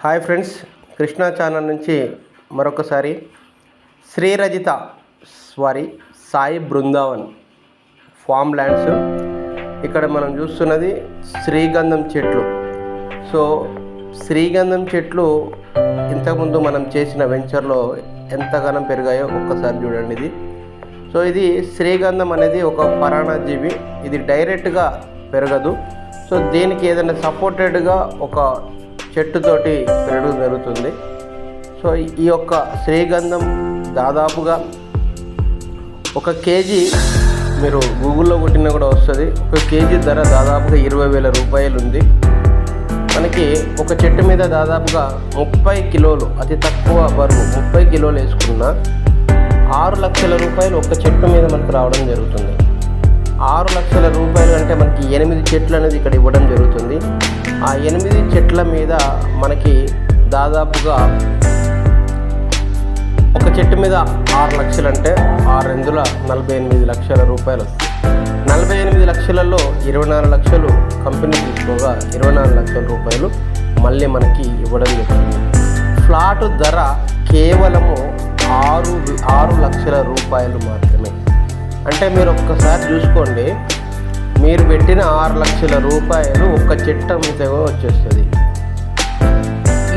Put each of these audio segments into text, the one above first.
Hi friends, Krishna channel నుంచి మరొకసారి శ్రీరజిత Sai Brindavan form lands. ఇక్కడ మనం చూస్తున్నది శ్రీగంధం చెట్లు. సో శ్రీగంధం చెట్లు ఇంతకుముందు మనం చేసిన వెంచర్లో ఎంతగానో పెరిగాయో ఒక్కసారి చూడండి. ఇది శ్రీగంధం అనేది ఒక పరాణజీవి. ఇది డైరెక్ట్గా పెరగదు. సో దీనికి ఏదైనా సపోర్టెడ్గా ఒక చెట్టుతోటి పెరగడం జరుగుతుంది. సో ఈ యొక్క శ్రీగంధం దాదాపుగా ఒక కేజీ మీరు గూగుల్లో కొట్టినా కూడా వస్తుంది. ఒక కేజీ ధర దాదాపుగా 20,000 రూపాయలు ఉంది. మనకి ఒక చెట్టు మీద దాదాపుగా 30 కిలోలు, అతి తక్కువ బరువు 30 కిలోలు వేసుకున్న 6 లక్షల రూపాయలు ఒక చెట్టు మీద మనకు రావడం జరుగుతుంది. 6 లక్షల రూపాయలు అంటే మనకి 8 చెట్లు అనేది ఇక్కడ ఇవ్వడం జరుగుతుంది. ఆ 8 చెట్ల మీద మనకి దాదాపుగా ఒక చెట్టు మీద 6 లక్షలు అంటే 48 లక్షల రూపాయలు వస్తాయి. 48 లక్షలలో 24 లక్షలు కంపెనీ తీసుకోగా 24 లక్షల రూపాయలు మళ్ళీ మనకి ఇవ్వడం జరుగుతుంది. ఫ్లాట్ ధర కేవలము 6 లక్షల రూపాయలు మాత్రమే. అంటే మీరు ఒక్కసారి చూసుకోండి, మీరు పెట్టిన 6 లక్షల రూపాయలు ఒక్క చెట్టు అమ్మితే వచ్చేస్తుంది.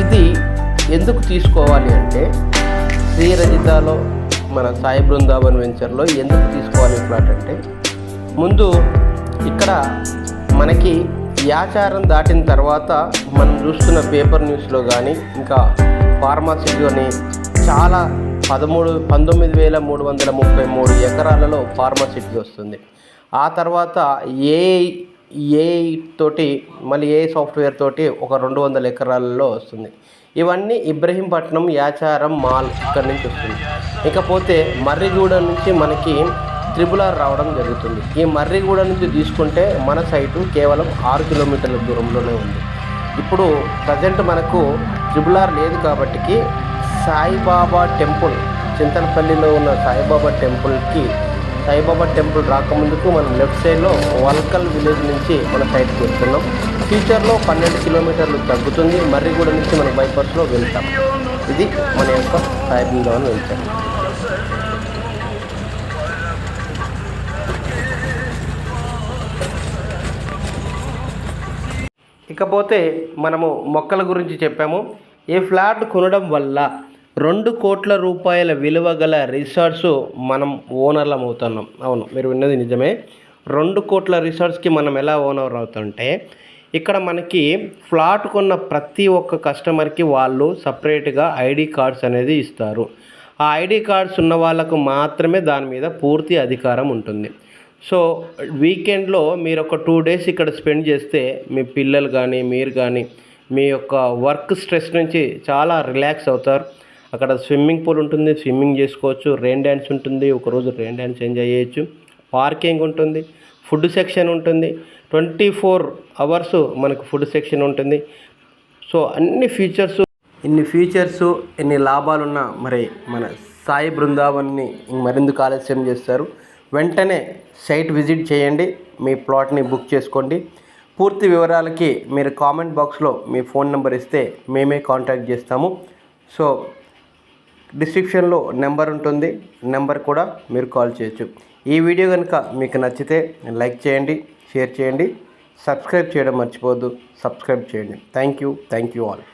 ఇది ఎందుకు తీసుకోవాలి అంటే శ్రీరజితలో మన సాయి బృందావన్ వెంచర్లో ఎందుకు తీసుకోవాలి ప్లాట్ అంటే, ముందు ఇక్కడ మనకి యాచారం దాటిన తర్వాత మనం చూస్తున్న పేపర్ న్యూస్లో కానీ ఇంకా ఫార్మాసిటీలోని చాలా 19,333 ఎకరాలలో ఫార్మాసిటీ వస్తుంది. ఆ తర్వాత ఏఐ తోటి మళ్ళీ ఏఐ సాఫ్ట్వేర్ తోటి ఒక 200 ఎకరాలలో వస్తుంది. ఇవన్నీ ఇబ్రహీంపట్నం యాచారం మాల్ ఇక్కడ నుంచి వస్తుంది. ఇకపోతే మర్రిగూడ నుంచి మనకి త్రిబులార్ రావడం జరుగుతుంది. ఈ మర్రిగూడ నుంచి తీసుకుంటే మన సైటు కేవలం 6 కిలోమీటర్ల దూరంలోనే ఉంది. ఇప్పుడు ప్రజెంట్ మనకు త్రిబులార్ లేదు కాబట్టి సాయిబాబా టెంపుల్, చింతనపల్లిలో ఉన్న సాయిబాబా టెంపుల్ రాకముందుకు మనం లెఫ్ట్ సైడ్లో వల్కల్ విలేజ్ నుంచి మన సైడ్కి వెళ్తున్నాం. ఫ్యూచర్లో 12 కిలోమీటర్లు తగ్గుతుంది. మర్రిగూడ నుంచి మనం బైపాస్లో వెళ్తాం. ఇది మన యొక్క సాయి బృందావన్ వెంచర్. ఇకపోతే మనము మొక్కల గురించి చెప్పాము. ఈ ఫ్లాట్ కొనడం వల్ల 2 కోట్ల రూపాయల విలువ గల రిసార్ట్స్ మనం ఓనర్లం అవుతున్నాం. అవును, మీరు విన్నది నిజమే. 2 కోట్ల రిసార్ట్స్కి మనం ఎలా ఓనర్ అవుతుంటే, ఇక్కడ మనకి ఫ్లాట్ కొన్న ప్రతి ఒక్క కస్టమర్కి వాళ్ళు సపరేట్గా ఐడి కార్డ్స్ అనేది ఇస్తారు. ఆ ఐడి కార్డ్స్ ఉన్న వాళ్ళకు మాత్రమే దాని మీద పూర్తి అధికారం ఉంటుంది. సో వీకెండ్లో మీరు ఒక 2 డేస్ ఇక్కడ స్పెండ్ చేస్తే మీ పిల్లలు కానీ మీరు కానీ మీ యొక్క వర్క్ స్ట్రెస్ నుంచి చాలా రిలాక్స్ అవుతారు. అక్కడ స్విమ్మింగ్ పూల్ ఉంటుంది, స్విమ్మింగ్ చేసుకోవచ్చు. రెయిన్ డ్యాన్స్ ఉంటుంది, ఒకరోజు రెయిన్ డ్యాన్స్ ఎంజాయ్ చేయొచ్చు. పార్కింగ్ ఉంటుంది, ఫుడ్ సెక్షన్ ఉంటుంది, 24 అవర్స్ మనకు ఫుడ్ సెక్షన్ ఉంటుంది. సో ఇన్ని ఫీచర్స్ ఎన్ని లాభాలున్నా మరి మన సాయి బృందావన్ని మరిందుకు ఆలస్యం చేస్తారు. వెంటనే సైట్ విజిట్ చేయండి, మీ ప్లాట్ని బుక్ చేసుకోండి. పూర్తి వివరాలకి మీరు కామెంట్ బాక్స్లో మీ ఫోన్ నెంబర్ ఇస్తే మేమే కాంటాక్ట్ చేస్తాము. సో డిస్క్రిప్షన్లో నెంబర్ ఉంటుంది, నెంబర్ కూడా మీరు కాల్ చేయొచ్చు. ఈ వీడియో కనుక మీకు నచ్చితే లైక్ చేయండి, షేర్ చేయండి, సబ్స్క్రైబ్ చేయడం మర్చిపోవద్దు. సబ్స్క్రైబ్ చేయండి. Thank you all.